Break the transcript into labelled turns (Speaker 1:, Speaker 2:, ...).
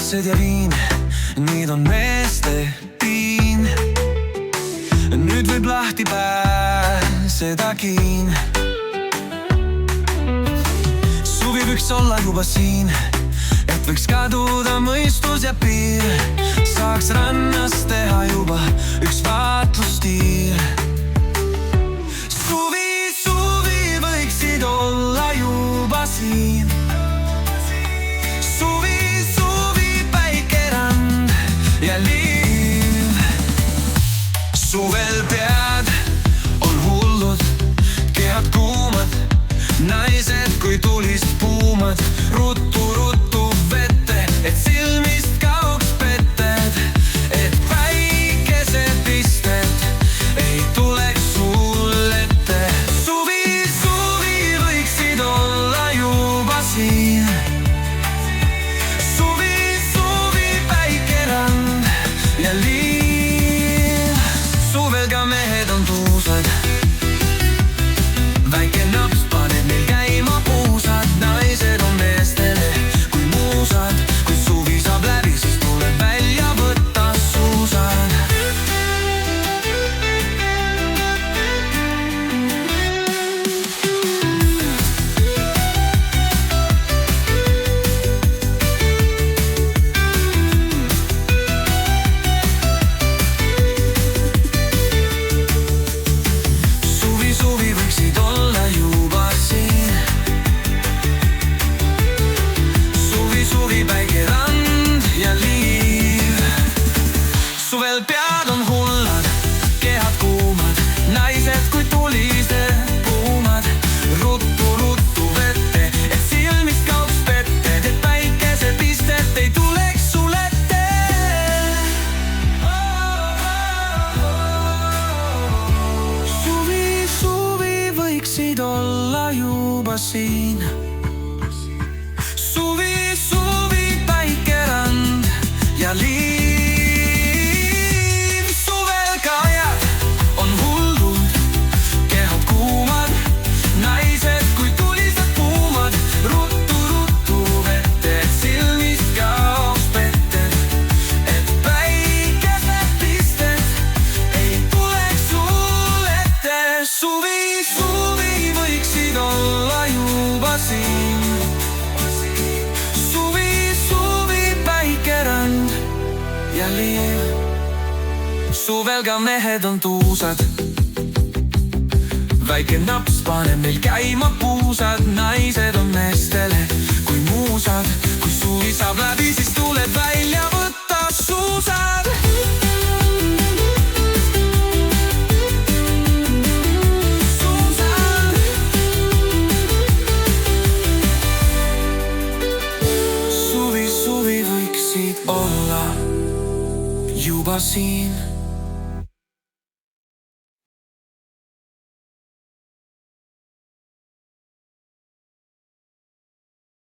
Speaker 1: lapsed ja viin, nüüd on meeste piin. Nüüd võib lahti pääseda kiin. Suvi võiks olla juba siin, et võiks kaduda mõistus ja piir. Saaks rannas teha juba üks vaatlustiir. Suvi võiksid olla juba siin. Suvi, päikerand ja liiv. Suvel pead on hullud, kehad kuumad, naised kui tulist puumad. Ruttu vette, et silmist kaoks petted, et päikesepisted ei tuleks sul ette. Suvi võiksid olla juba siin. Suvi, päikerand ja liiv. Suvel ka mehed on tuusad, väike naps paneb meil käima puusad. Naised on meestele kui muusad, kui suvi saab läbi, siis tuleb välja võtta suusad. Suvi võiksid olla juba siin. Suvi, päikerand ja liiv. Suvel pead on hullad, kehad kuumad, naised kui tulised puumad. Ruttu vette, et silmist kaoks petted, et päikesepistet ei tuleks sul ette. Suvi võiksid olla juba siin. Suvi, päikerand ja liiv. Suvel kajad on hullud, kehad kuumad, naised kui tulised puumad. Ruttu vette, et silmist kaoks petted, et päikesepisted ei tuleks sul ette. Suvi võiksid olla juba siin. Suvi, päikerand ja liiv. Suvel ka mehed on tuusad, väike naps paneb meil käima puusad. Naised on meestele kui muusad, kui suvi saab läbi, siis tuleb välja võtta suusad. Suvi võiksid olla juba siin.